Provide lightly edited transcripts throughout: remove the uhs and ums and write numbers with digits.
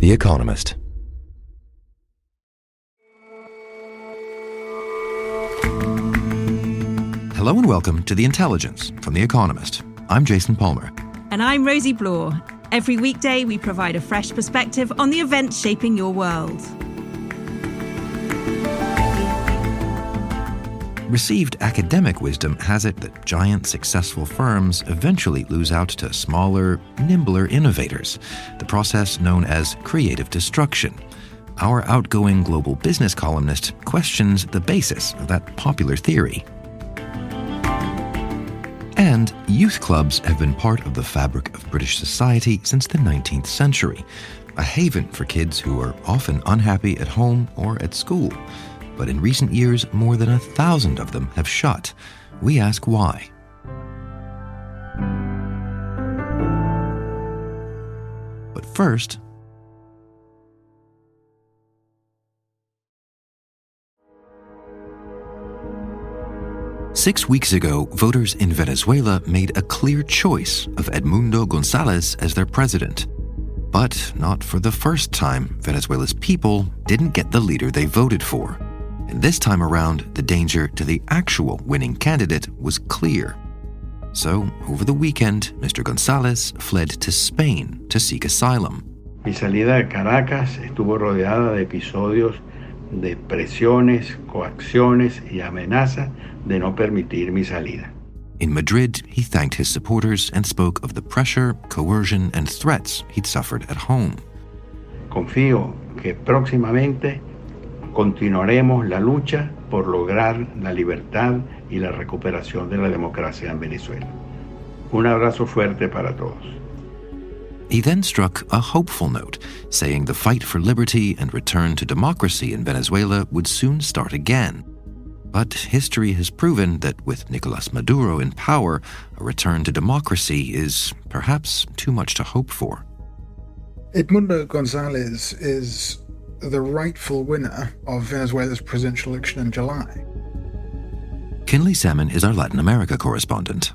The Economist. Hello and welcome to The Intelligence from The Economist. I'm Jason Palmer. And I'm Rosie Blore. Every weekday we provide a fresh perspective on the events shaping your world. Received academic wisdom has it that giant successful firms eventually lose out to smaller, nimbler innovators, the process known as creative destruction. Our outgoing global business columnist questions the basis of that popular theory. And youth clubs have been part of the fabric of British society since the 19th century, a haven for kids who are often unhappy at home or at school. But in recent years, more than 1,000 of them have shut. We ask why. But first, "6 weeks ago, voters in Venezuela made a clear choice of Edmundo González as their president. But not for the first time, Venezuela's people didn't get the leader they voted for. And this time around, the danger to the actual winning candidate was clear. So, over the weekend, Mr. González fled to Spain to seek asylum. Mi salida de Caracas estuvo rodeada de episodios de presiones, coacciones y amenazas de no permitir mi salida. In Madrid, he thanked his supporters and spoke of the pressure, coercion, and threats he'd suffered at home. Confío que próximamente continuaremos la lucha por lograr la libertad y la recuperación de la democracia en Venezuela. Un abrazo fuerte para todos." He then struck a hopeful note, saying the fight for liberty and return to democracy in Venezuela would soon start again. But history has proven that with Nicolás Maduro in power, a return to democracy is perhaps too much to hope for. Edmundo González is the rightful winner of Venezuela's presidential election in July. Kinley Salmon is our Latin America correspondent.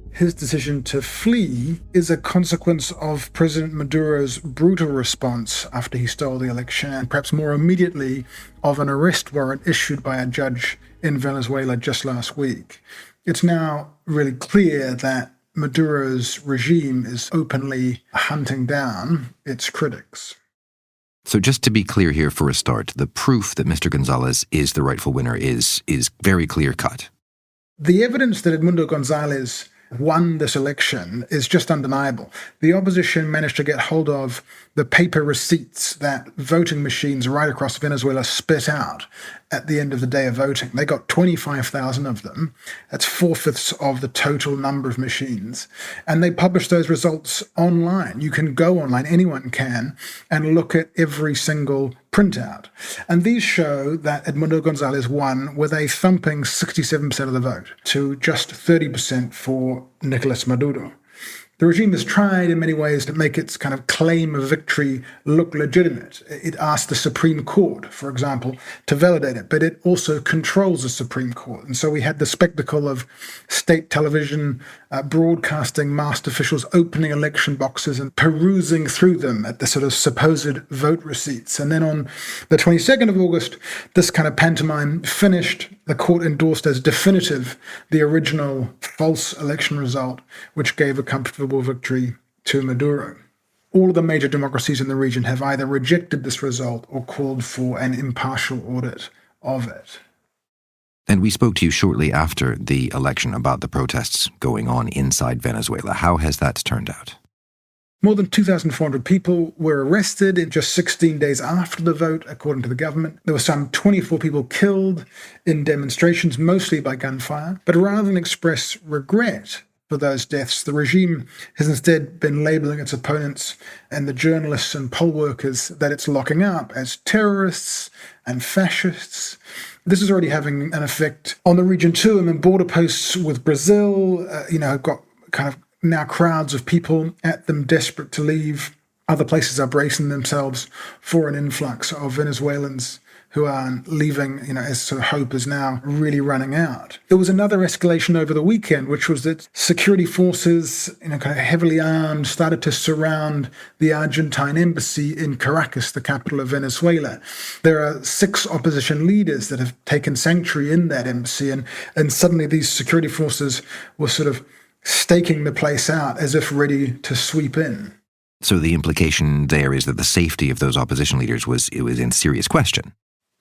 His decision to flee is a consequence of President Maduro's brutal response after he stole the election, and perhaps more immediately of an arrest warrant issued by a judge in Venezuela just last week. It's now really clear that Maduro's regime is openly hunting down its critics. So just to be clear here for a start, the proof that Mr. González is the rightful winner is very clear-cut. The evidence that Edmundo González won this election is just undeniable. The opposition managed to get hold of the paper receipts that voting machines right across Venezuela spit out at the end of the day of voting. They got 25,000 of them. That's 4/5 of the total number of machines. And they published those results online. You can go online, anyone can, and look at every single printout. And these show that Edmundo González won with a thumping 67% of the vote to just 30% for Nicolás Maduro. The regime has tried in many ways to make its kind of claim of victory look legitimate. It asked the Supreme Court, for example, to validate it, but it also controls the Supreme Court. And so we had the spectacle of state television broadcasting masked officials opening election boxes and perusing through them at the sort of supposed vote receipts. And then on the 22nd of August, this kind of pantomime finished. The court endorsed as definitive the original false election result, which gave a comfortable victory to Maduro. All of the major democracies in the region have either rejected this result or called for an impartial audit of it. And we spoke to you shortly after the election about the protests going on inside Venezuela. How has that turned out? More than 2,400 people were arrested in just 16 days after the vote, according to the government. There were some 24 people killed in demonstrations, mostly by gunfire. But rather than express regret for those deaths, the regime has instead been labeling its opponents and the journalists and poll workers that it's locking up as terrorists and fascists. This is already having an effect on the region too. I mean, border posts with Brazil, have got kind of now crowds of people at them desperate to leave. Other places are bracing themselves for an influx of Venezuelans who are leaving, as sort of hope is now really running out. There was another escalation over the weekend, which was that security forces, kind of heavily armed, started to surround the Argentine embassy in Caracas, the capital of Venezuela. There are 6 opposition leaders that have taken sanctuary in that embassy, and suddenly these security forces were sort of staking the place out as if ready to sweep in. So the implication there is that the safety of those opposition leaders was in serious question.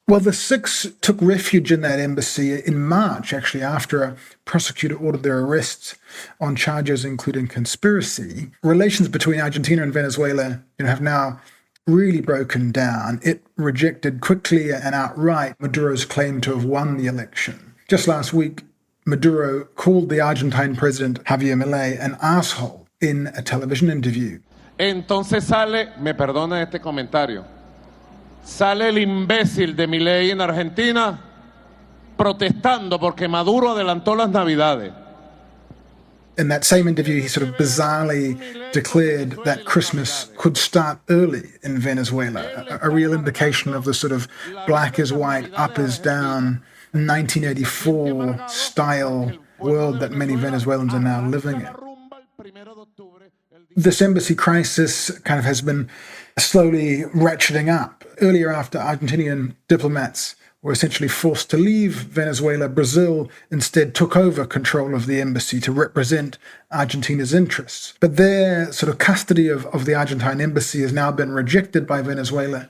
Well, the 6 took refuge in that embassy in March, actually, after a prosecutor ordered their arrests on charges including conspiracy. Relations between Argentina and Venezuela, have now really broken down. It rejected quickly and outright Maduro's claim to have won the election. Just last week, Maduro called the Argentine president, Javier Milei, an asshole in a television interview. Entonces sale, me perdona este comentario, sale el imbécil de Milei en Argentina protestando porque Maduro adelantó las Navidades. In that same interview, he sort of bizarrely declared that Christmas could start early in Venezuela, a real indication of the sort of black is white, up is down, 1984 style world that many Venezuelans are now living in. This embassy crisis kind of has been slowly ratcheting up. Earlier, after Argentinian diplomats were essentially forced to leave Venezuela, Brazil instead took over control of the embassy to represent Argentina's interests. But their sort of custody of the Argentine embassy has now been rejected by Venezuela.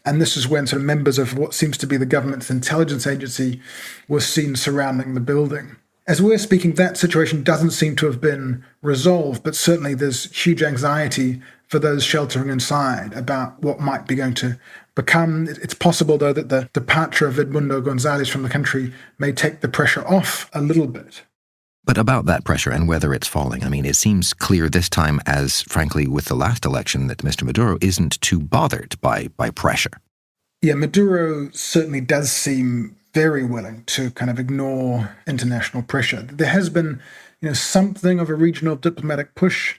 And this is when sort of members of what seems to be the government's intelligence agency were seen surrounding the building. As we're speaking, that situation doesn't seem to have been resolved, but certainly there's huge anxiety for those sheltering inside about what might be going to become. It's possible, though, that the departure of Edmundo Gonzalez from the country may take the pressure off a little bit. But about that pressure and whether it's falling, it seems clear this time, as frankly with the last election, that Mr. Maduro isn't too bothered by pressure. Yeah, Maduro certainly does seem very willing to kind of ignore international pressure. There has been, something of a regional diplomatic push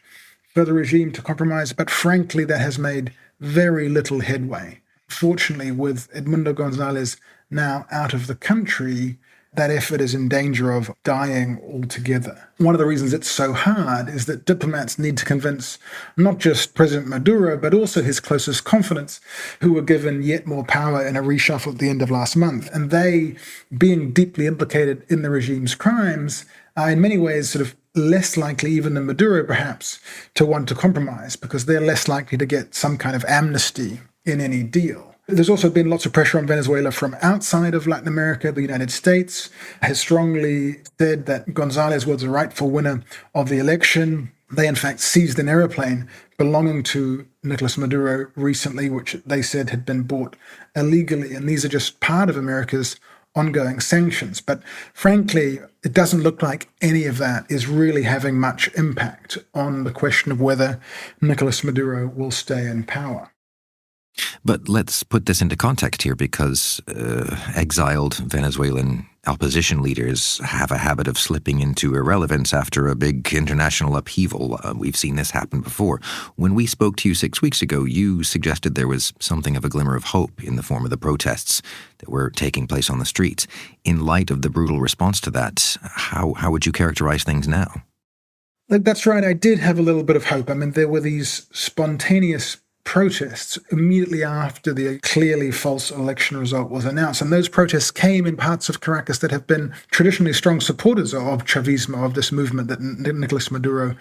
for the regime to compromise, but frankly, that has made very little headway. Fortunately, with Edmundo Gonzalez now out of the country, that effort is in danger of dying altogether. One of the reasons it's so hard is that diplomats need to convince not just President Maduro, but also his closest confidants, who were given yet more power in a reshuffle at the end of last month. And they, being deeply implicated in the regime's crimes, are in many ways sort of less likely, even than Maduro perhaps, to want to compromise, because they're less likely to get some kind of amnesty in any deal. There's also been lots of pressure on Venezuela from outside of Latin America. The United States has strongly said that Gonzalez was the rightful winner of the election. They, in fact, seized an aeroplane belonging to Nicolas Maduro recently, which they said had been bought illegally. And these are just part of America's ongoing sanctions. But frankly, it doesn't look like any of that is really having much impact on the question of whether Nicolas Maduro will stay in power. But let's put this into context here, because exiled Venezuelan opposition leaders have a habit of slipping into irrelevance after a big international upheaval. We've seen this happen before. When we spoke to you 6 weeks ago, you suggested there was something of a glimmer of hope in the form of the protests that were taking place on the streets. In light of the brutal response to that, how would you characterize things now? That's right. I did have a little bit of hope. There were these spontaneous protests immediately after the clearly false election result was announced. And those protests came in parts of Caracas that have been traditionally strong supporters of Chavismo, of this movement that Nicolas Maduro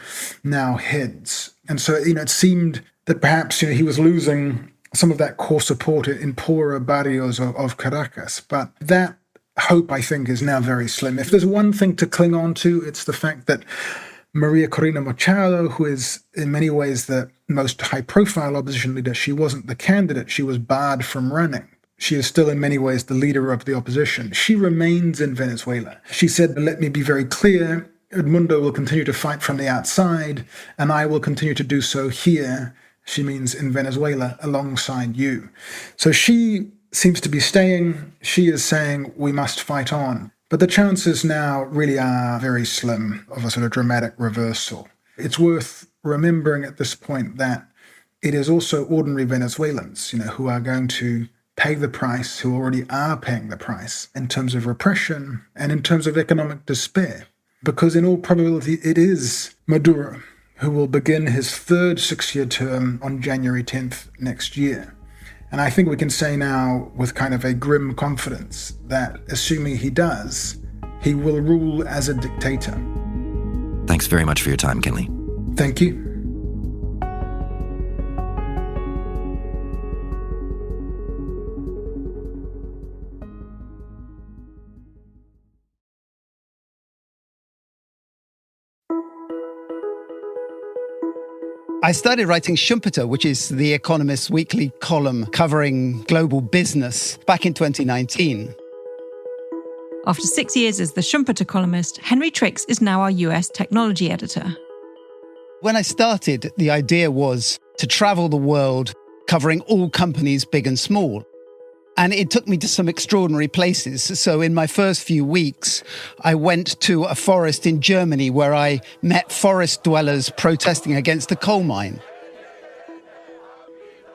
now heads. And so, it seemed that perhaps, he was losing some of that core support in poorer barrios of Caracas. But that hope, I think, is now very slim. If there's one thing to cling on to, it's the fact that Maria Corina Machado, who is in many ways the most high-profile opposition leader, she wasn't the candidate. She was barred from running. She is still in many ways the leader of the opposition. She remains in Venezuela. She said, "Let me be very clear, Edmundo will continue to fight from the outside, and I will continue to do so here," she means in Venezuela, "alongside you." So she seems to be staying. She is saying we must fight on. But the chances now really are very slim of a sort of dramatic reversal. It's worth remembering at this point that it is also ordinary Venezuelans, who are going to pay the price, who already are paying the price in terms of repression and in terms of economic despair. Because in all probability, it is Maduro who will begin his third 6-year term on January 10th next year. And I think we can say now with kind of a grim confidence that assuming he does, he will rule as a dictator. Thanks very much for your time, Kinley. Thank you. I started writing Schumpeter, which is The Economist's weekly column covering global business, back in 2019. After 6 years as the Schumpeter columnist, Henry Trix is now our US technology editor. When I started, the idea was to travel the world covering all companies, big and small. And it took me to some extraordinary places. So in my first few weeks, I went to a forest in Germany where I met forest dwellers protesting against a coal mine.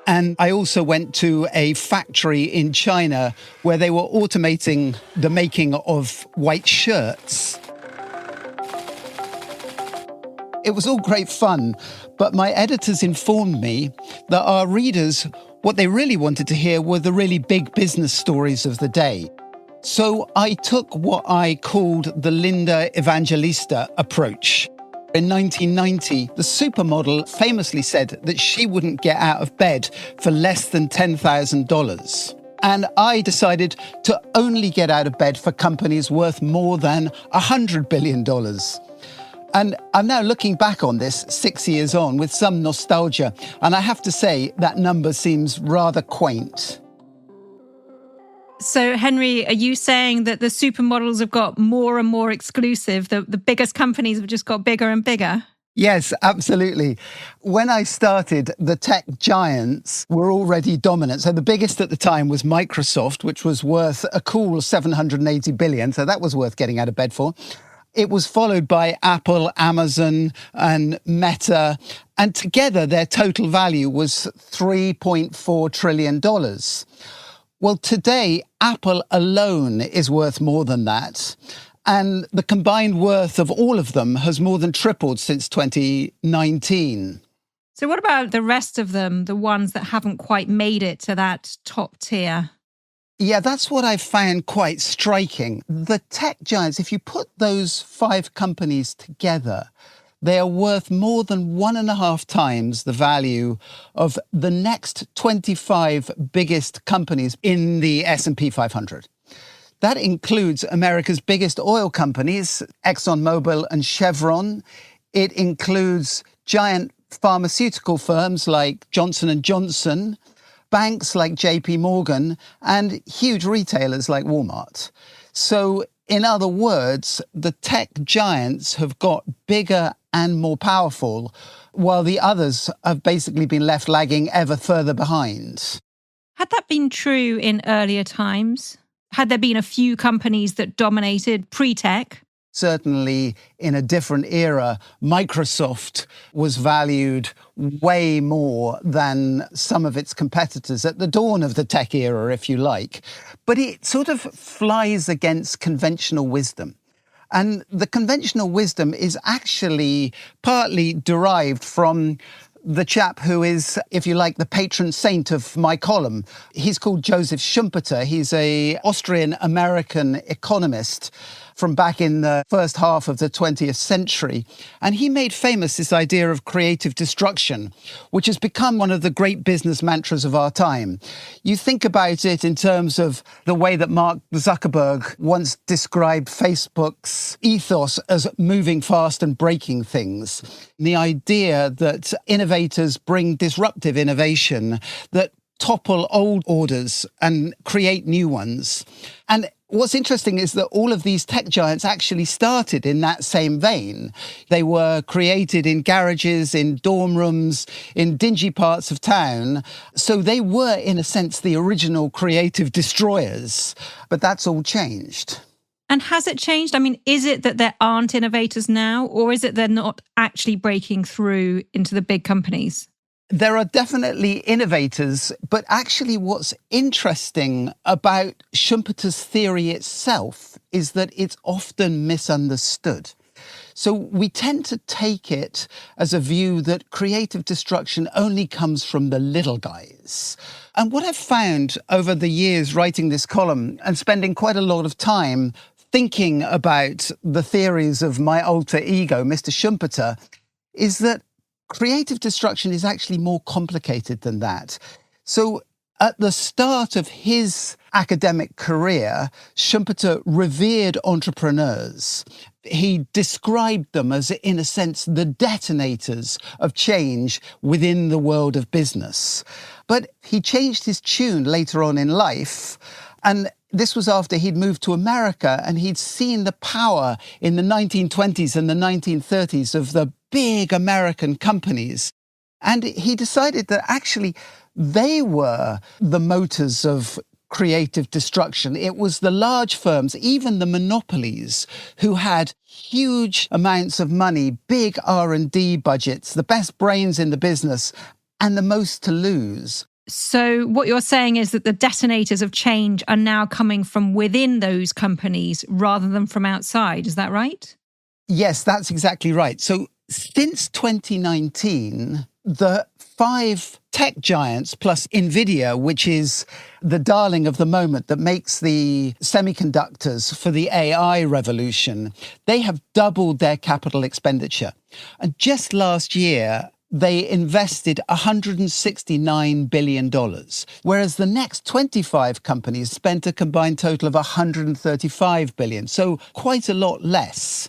And I also went to a factory in China where they were automating the making of white shirts. It was all great fun, but my editors informed me that our readers, what they really wanted to hear were the really big business stories of the day. So I took what I called the Linda Evangelista approach. In 1990, the supermodel famously said that she wouldn't get out of bed for less than $10,000. And I decided to only get out of bed for companies worth more than $100 billion. And I'm now looking back on this 6 years on with some nostalgia. And I have to say that number seems rather quaint. So, Henry, are you saying that the supermodels have got more and more exclusive? The biggest companies have just got bigger and bigger? Yes, absolutely. When I started, the tech giants were already dominant. So the biggest at the time was Microsoft, which was worth a cool $780 billion. So that was worth getting out of bed for. It was followed by Apple, Amazon, and Meta. And together, their total value was $3.4 trillion. Well, today, Apple alone is worth more than that. And the combined worth of all of them has more than tripled since 2019. So what about the rest of them, the ones that haven't quite made it to that top tier? Yeah, that's what I found quite striking. The tech giants, if you put those 5 companies together, they are worth more than 1.5 times the value of the next 25 biggest companies in the S&P 500. That includes America's biggest oil companies, ExxonMobil and Chevron. It includes giant pharmaceutical firms like Johnson & Johnson, banks like JP Morgan, and huge retailers like Walmart. So, in other words, the tech giants have got bigger and more powerful, while the others have basically been left lagging ever further behind. Had that been true in earlier times? Had there been a few companies that dominated pre-tech? Certainly in a different era, Microsoft was valued way more than some of its competitors at the dawn of the tech era, if you like. But it sort of flies against conventional wisdom. And the conventional wisdom is actually partly derived from the chap who is, if you like, the patron saint of my column. He's called Joseph Schumpeter. He's an Austrian-American economist from back in the first half of the 20th century. And he made famous this idea of creative destruction, which has become one of the great business mantras of our time. You think about it in terms of the way that Mark Zuckerberg once described Facebook's ethos as moving fast and breaking things. The idea that innovators bring disruptive innovation that topple old orders and create new ones. And what's interesting is that all of these tech giants actually started in that same vein. They were created in garages, in dorm rooms, in dingy parts of town. So they were, in a sense, the original creative destroyers. But that's all changed. And has it changed? I mean, is it that there aren't innovators now, or is it they're not actually breaking through into the big companies? There are definitely innovators, but actually what's interesting about Schumpeter's theory itself is that it's often misunderstood. So we tend to take it as a view that creative destruction only comes from the little guys. And what I've found over the years writing this column and spending quite a lot of time thinking about the theories of my alter ego, Mr. Schumpeter, is that creative destruction is actually more complicated than that. So at the start of his academic career, Schumpeter revered entrepreneurs. He described them as, in a sense, the detonators of change within the world of business. But he changed his tune later on in life, and this was after he'd moved to America and he'd seen the power in the 1920s and the 1930s of the big American companies. And he decided that actually they were the motors of creative destruction. It was the large firms, even the monopolies, who had huge amounts of money, big R&D budgets, the best brains in the business, and the most to lose. So what you're saying is that the detonators of change are now coming from within those companies rather than from outside. Is that right? Yes, that's exactly right. So since 2019, the 5 tech giants plus NVIDIA, which is the darling of the moment that makes the semiconductors for the AI revolution, they have doubled their capital expenditure. And just last year, they invested $169 billion, whereas the next 25 companies spent a combined total of $135 billion, so quite a lot less.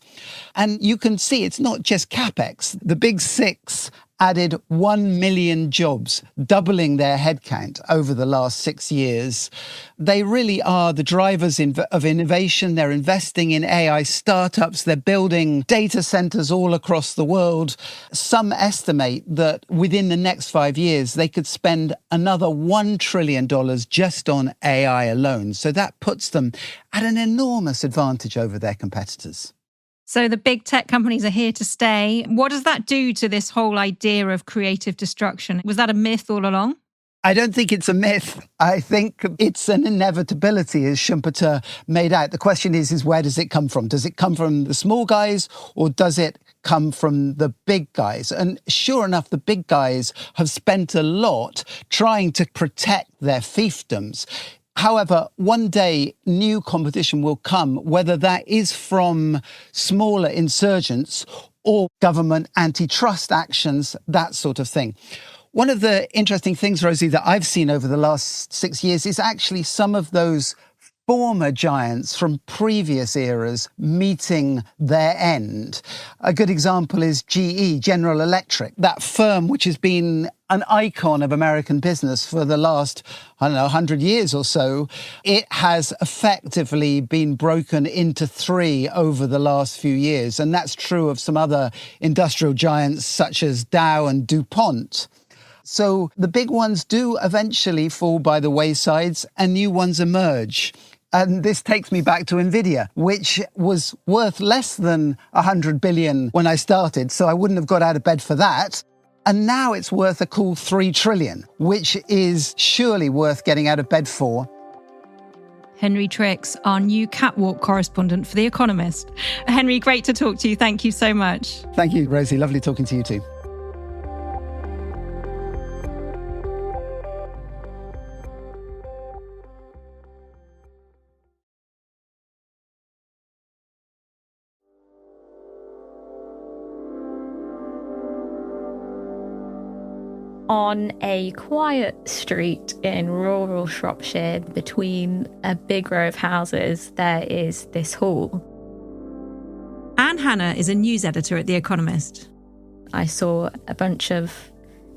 And you can see it's not just CapEx. The big 6 added 1 million jobs, doubling their headcount over the last 6 years. They really are the drivers of innovation. They're investing in AI startups. They're building data centers all across the world. Some estimate that within the next 5 years, they could spend another $1 trillion just on AI alone. So that puts them at an enormous advantage over their competitors. So the big tech companies are here to stay. What does that do to this whole idea of creative destruction? Was that a myth all along? I don't think it's a myth. I think it's an inevitability, as Schumpeter made out. The question is where does it come from? Does it come from the small guys or does it come from the big guys? And sure enough, the big guys have spent a lot trying to protect their fiefdoms. However, one day new competition will come, whether that is from smaller insurgents or government antitrust actions, that sort of thing. One of the interesting things, Rosie, that I've seen over the last 6 years is actually some of those former giants from previous eras meeting their end. A good example is GE, General Electric, that firm which has been an icon of American business for the last, 100 years or so. It has effectively been broken into 3 over the last few years. And that's true of some other industrial giants such as Dow and DuPont. So the big ones do eventually fall by the waysides and new ones emerge. And this takes me back to NVIDIA, which was worth less than 100 billion when I started, so I wouldn't have got out of bed for that. And now it's worth a cool 3 trillion, which is surely worth getting out of bed for. Henry Trix, our new catwalk correspondent for The Economist. Henry, great to talk to you. Thank you so much. Thank you, Rosie. Lovely talking to you too. On a quiet street in rural Shropshire, between a big row of houses, there is this hall. Anne Hannah is a news editor at The Economist. I saw a bunch of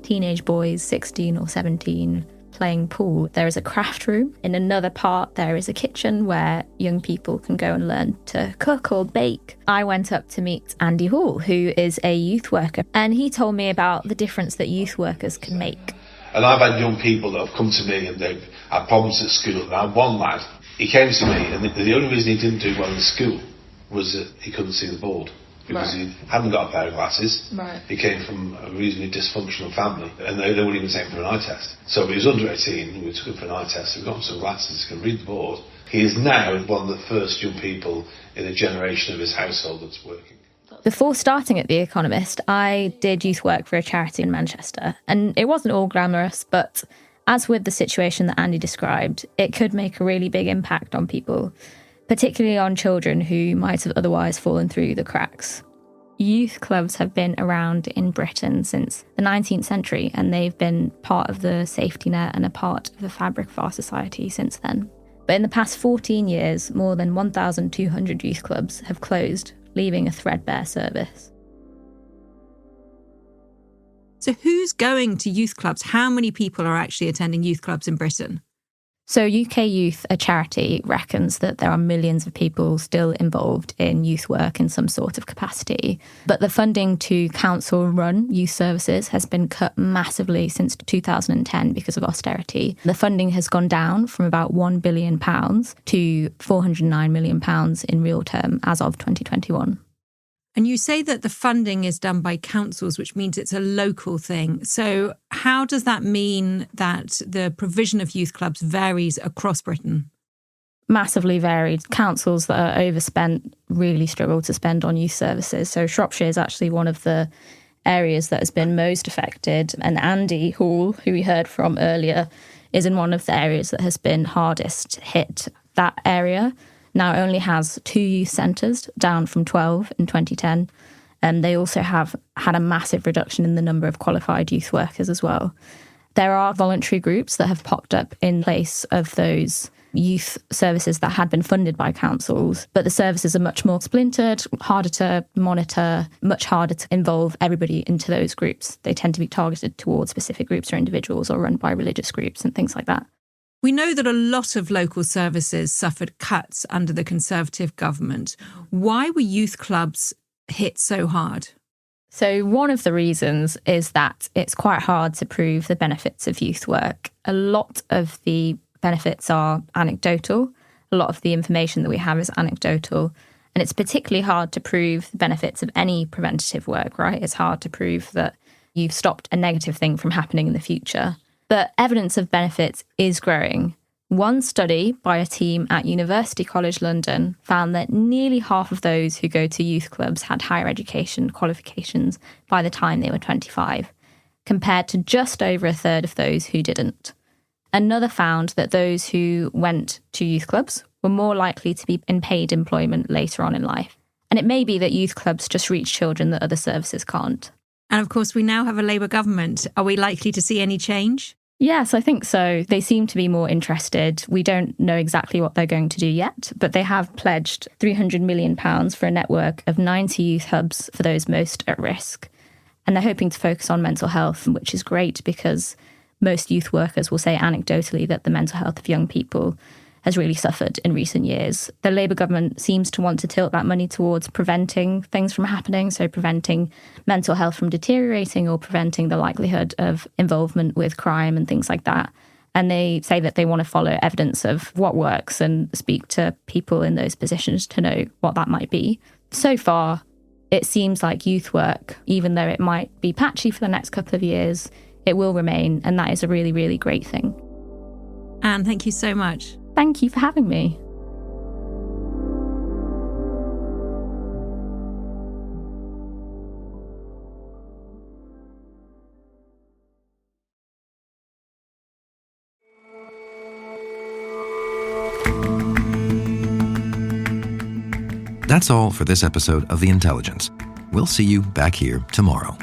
teenage boys, 16 or 17, playing pool. There is a craft room. In another part, there is a kitchen where young people can go and learn to cook or bake. I went up to meet Andy Hall, who is a youth worker, and he told me about the difference that youth workers can make. And I've had young people that have come to me and they've had problems at school. And I had one lad, he came to me and the only reason he didn't do well in school was that he couldn't see the board. because he hadn't got a pair of glasses. Right. He came from a reasonably dysfunctional family, and they wouldn't even take him for an eye test. So he was under 18, we took him for an eye test, we got him some glasses, he can read the board. He is now one of the first young people in a generation of his household that's working. Before starting at The Economist, I did youth work for a charity in Manchester, and it wasn't all glamorous, but as with the situation that Andy described, it could make a really big impact on people, particularly on children who might have otherwise fallen through the cracks. Youth clubs have been around in Britain since the 19th century, and they've been part of the safety net and a part of the fabric of our society since then. But in the past 14 years, more than 1,200 youth clubs have closed, leaving a threadbare service. So who's going to youth clubs? How many people are actually attending youth clubs in Britain? So UK Youth, a charity, reckons that there are millions of people still involved in youth work in some sort of capacity. But the funding to council-run youth services has been cut massively since 2010 because of austerity. The funding has gone down from about £1 billion to £409 million in real term as of 2021. And you say that the funding is done by councils, which means it's a local thing. So how does that mean that the provision of youth clubs varies across Britain? Massively varied. Councils that are overspent really struggle to spend on youth services. So Shropshire is actually one of the areas that has been most affected. And Andy Hall, who we heard from earlier, is in one of the areas that has been hardest hit. That area now only has 2 youth centres, down from 12 in 2010. And they also have had a massive reduction in the number of qualified youth workers as well. There are voluntary groups that have popped up in place of those youth services that had been funded by councils, but the services are much more splintered, harder to monitor, much harder to involve everybody into those groups. They tend to be targeted towards specific groups or individuals or run by religious groups and things like that. We know that a lot of local services suffered cuts under the Conservative government. Why were youth clubs hit so hard? So one of the reasons is that it's quite hard to prove the benefits of youth work. A lot of the benefits are anecdotal. A lot of the information that we have is anecdotal. And it's particularly hard to prove the benefits of any preventative work, right? It's hard to prove that you've stopped a negative thing from happening in the future. But evidence of benefits is growing. One study by a team at University College London found that nearly half of those who go to youth clubs had higher education qualifications by the time they were 25, compared to just over a third of those who didn't. Another found that those who went to youth clubs were more likely to be in paid employment later on in life. And it may be that youth clubs just reach children that other services can't. And of course, we now have a Labour government. Are we likely to see any change? Yes, I think so. They seem to be more interested. We don't know exactly what they're going to do yet, but they have pledged £300 million for a network of 90 youth hubs for those most at risk. And they're hoping to focus on mental health, which is great because most youth workers will say anecdotally that the mental health of young people has really suffered in recent years. The Labour government seems to want to tilt that money towards preventing things from happening, so preventing mental health from deteriorating or preventing the likelihood of involvement with crime and things like that. And they say that they want to follow evidence of what works and speak to people in those positions to know what that might be. So far, it seems like youth work, even though it might be patchy for the next couple of years, it will remain, and that is a really, really great thing. Anne, thank you so much. Thank you for having me. That's all for this episode of The Intelligence. We'll see you back here tomorrow.